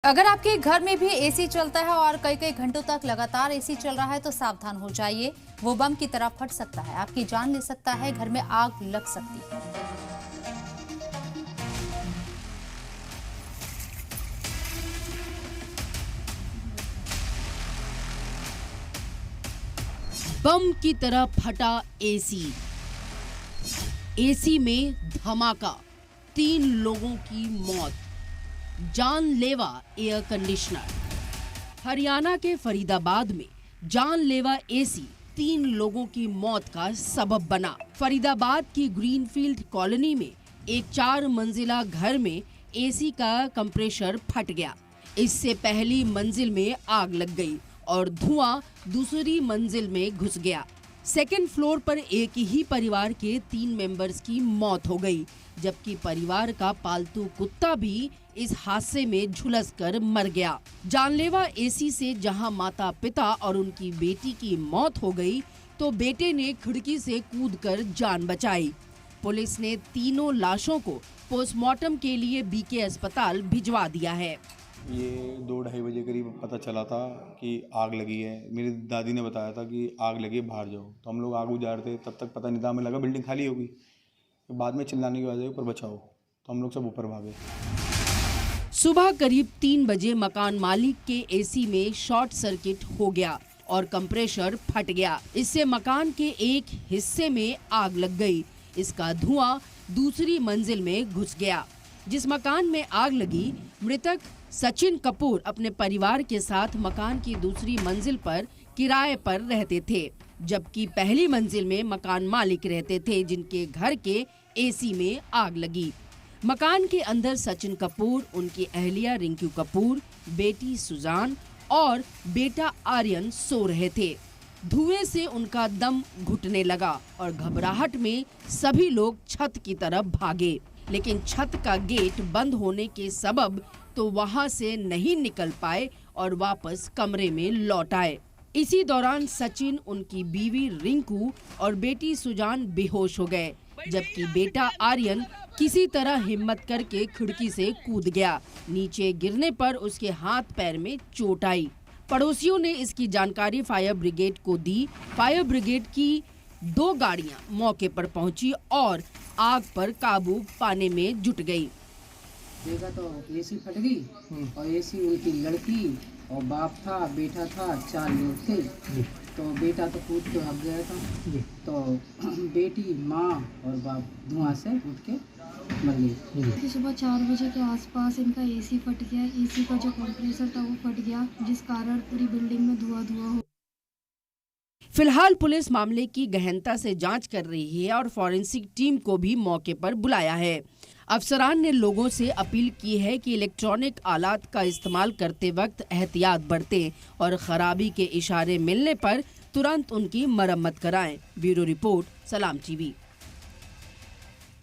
अगर आपके घर में भी एसी चलता है और कई कई घंटों तक लगातार एसी चल रहा है तो सावधान हो जाइए। वो बम की तरह फट सकता है, आपकी जान ले सकता है, घर में आग लग सकती है। बम की तरह फटा एसी। एसी में धमाका, 3 लोगों की मौत। जानलेवा एयर कंडीशनर। हरियाणा के फरीदाबाद में जानलेवा एसी 3 लोगों की मौत का सबब बना। फरीदाबाद की ग्रीनफील्ड कॉलोनी में एक 4 मंजिला घर में एसी का कंप्रेसर फट गया। इससे पहली मंजिल में आग लग गई और धुआं दूसरी मंजिल में घुस गया। सेकेंड फ्लोर पर एक ही परिवार के 3 मेंबर्स की मौत हो गई, जबकि परिवार का पालतू कुत्ता भी इस हादसे में झुलसकर मर गया। जानलेवा एसी से जहां माता पिता और उनकी बेटी की मौत हो गई, तो बेटे ने खिड़की से कूदकर जान बचाई। पुलिस ने तीनों लाशों को पोस्टमार्टम के लिए बीके अस्पताल भिजवा दिया है। ये 2-2:30 बजे करीब पता चला था कि आग लगी है। मेरी दादी ने बताया था कि आग लगी है, बाहर जाओ। तो हम लोग आग बुझा रहे थे, तब तक पता नहीं था, हमें लगा बिल्डिंग खाली होगी। बाद में चिल्लाने की आवाज़ आई, ऊपर बचाओ, तो हम लोग सब ऊपर भागे। सुबह करीब 3 बजे मकान मालिक के एसी में शॉर्ट सर्किट हो गया और कंप्रेसर फट गया। इससे मकान के एक हिस्से में आग लग गई। इसका धुआं दूसरी मंजिल में घुस गया। जिस मकान में आग लगी, मृतक सचिन कपूर अपने परिवार के साथ मकान की दूसरी मंजिल पर किराए पर रहते थे, जबकि पहली मंजिल में मकान मालिक रहते थे, जिनके घर के एसी में आग लगी। मकान के अंदर सचिन कपूर, उनकी अहलिया रिंकू कपूर, बेटी सुजान और बेटा आर्यन सो रहे थे। धुएं से उनका दम घुटने लगा और घबराहट में सभी लोग छत की तरफ भागे, लेकिन छत का गेट बंद होने के सबब तो वहां से नहीं निकल पाए और वापस कमरे में लौट आए। इसी दौरान सचिन, उनकी बीवी रिंकू और बेटी सुजान बेहोश हो गए, जबकि बेटा आर्यन किसी तरह हिम्मत करके खिड़की से कूद गया। नीचे गिरने पर उसके हाथ पैर में चोट आई। पड़ोसियों ने इसकी जानकारी फायर ब्रिगेड को दी। फायर ब्रिगेड की 2 गाड़ियां मौके पर पहुंची और आग पर काबू पाने में जुट गई। देखा तो एसी फट गई और एसी उनकी लड़की और बाप था, बेटा था, 4 लोग थे। तो बेटा तो कूद के भाग गया था, तो बेटी, माँ और बाप धुआं से उठ के मर गई। सुबह 4 बजे के आसपास इनका एसी फट गया। एसी का जो कंप्रेसर था वो फट गया, जिस कारण पूरी बिल्डिंग में धुआं हो। फिलहाल पुलिस मामले की गहनता से जांच कर रही है और फॉरेंसिक टीम को भी मौके पर बुलाया है। अफसरान ने लोगों से अपील की है कि इलेक्ट्रॉनिक आलात का इस्तेमाल करते वक्त एहतियात बरतें और खराबी के इशारे मिलने पर तुरंत उनकी मरम्मत कराएं। ब्यूरो रिपोर्ट, सलाम टीवी।